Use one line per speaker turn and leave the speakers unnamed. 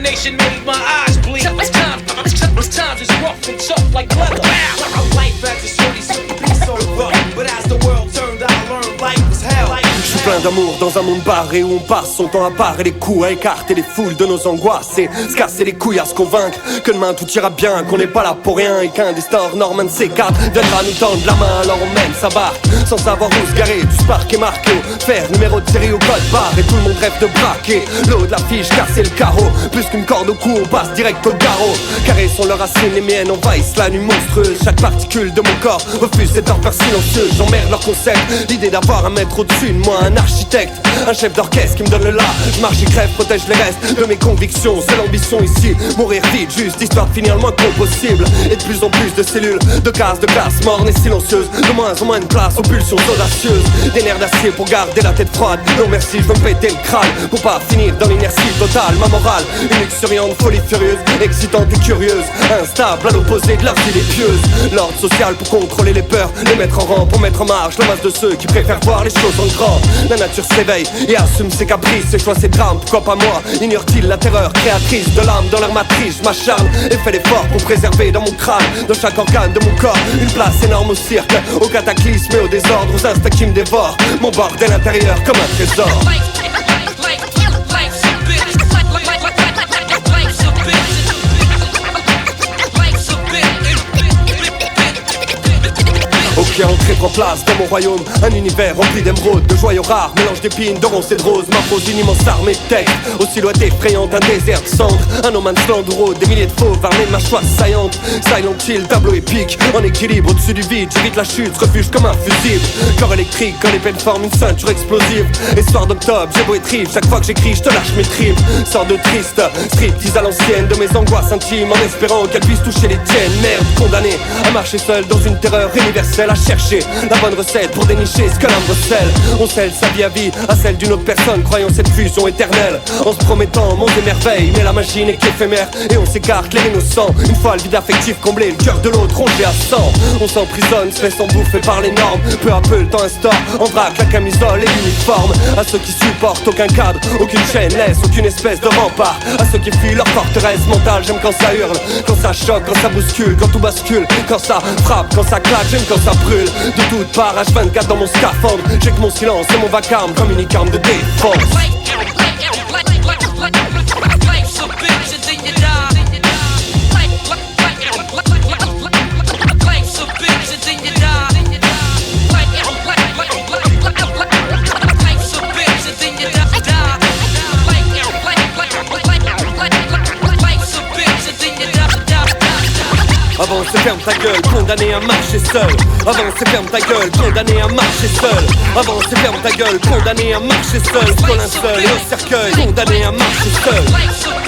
Explanation made my eyes bleed. Times is rough and tough like leather. Life as a shorty shouldn't be so rough, but as the world turned, I learned life was hell.
Je suis plein d'amour dans un monde barré où on passe son temps à barrer les coups, à écarter les foules de nos angoisses et se casser les couilles à se convaincre que demain tout ira bien, qu'on n'est pas là pour rien et qu'un destin hors norme, un de ces quatre viendra nous tendre la main. Alors on mène sa barque sans savoir où se garer, du spark est marqué au fer, numéro de série au code barre et tout le monde rêve de braquer l'eau de la fiche, casser le carreau, plus qu'une corde au cou on passe direct au garrot. Carrés sont leurs racines, les miennes envahissent la nuit monstrueuse. Chaque particule de mon corps refuse cette ardeur silencieuse. J'emmerde leur concept, l'idée d'avoir un maître au-dessus de moi, un architecte, un chef d'orchestre qui me donne le là. Je marche et crève, protège les restes de mes convictions. C'est l'ambition ici, mourir vite, juste histoire de finir le moins con possible. Et de plus en plus de cellules, de cases, de glace morne et silencieuse. De moins en moins de place aux pulsions audacieuses. Des nerfs d'acier pour garder la tête froide. Non merci, je veux me péter le crâne pour pas finir dans l'inertie totale. Ma morale, une luxuriante folie furieuse, excitante et curieuse, instable à l'opposé de leur vie les pieuses. L'ordre social pour contrôler les peurs, les mettre en rang pour mettre en marche le masse de ceux qui préfèrent voir les choses en grand. La nature s'éveille et assume ses caprices, ses choix, ses drames, pourquoi pas moi? Ignore-t-il la terreur créatrice de l'âme dans leur matrice? Je m'acharne et fais l'effort pour préserver dans mon crâne, dans chaque organe de mon corps, une place énorme au cirque, au cataclysme et au désordre, aux instincts qui me dévorent. Mon bordel intérieur comme un trésor. Ok, entré prend place dans mon royaume, un univers rempli d'émeraudes, de joyaux rares, mélange d'épines, de ronces et de roses. M'impose une immense armée de textes, aux silhouettes effrayantes, un désert de cendres, un no man's land où rôdent des milliers de fauves armés de mâchoires saillantes. Silent Hill, tableau épique, en équilibre au-dessus du vide, j'évite la chute, refuge comme un fusible. Corps électrique, quand les peines forment une ceinture explosive. Et soir d'octobre, j'ai beau être rive, chaque fois que j'écris, je te lâche mes tripes. Sors de triste, striptease à l'ancienne, de mes angoisses intimes, en espérant qu'elles puissent toucher les tiennes. Merde, condamné à marcher seul dans une terreur universelle, à chercher la bonne recette pour dénicher ce que l'âme recèle. On scelle sa vie à vie à celle d'une autre personne, croyant cette fusion éternelle, en se promettant monde et merveille. Mais la magie n'est qu'éphémère et on s'écarte l'air innocent. Une fois le vide affectif comblé, le cœur de l'autre rongé à 100. On s'emprisonne, se laisse embouffer par les normes. Peu à peu le temps instaure en vrac la camisole et l'uniforme. À ceux qui supportent aucun cadre, aucune chaîne laisse, aucune espèce de rempart. À ceux qui fuient leur forteresse mentale, j'aime quand ça hurle, quand ça choque, quand ça bouscule, quand tout bascule, quand ça frappe, quand ça claque, j'aime quand ça brûle. De toutes parts, H24 dans mon scaphandre, j'ai que mon silence et mon vacarme comme une arme de défense. Avance et ferme ta gueule, condamné à marcher seul. Avance et ferme ta gueule, condamné à marcher seul. Avance et ferme ta gueule, condamné à marcher seul. Colin seul et au cercueil, condamné à marcher seul.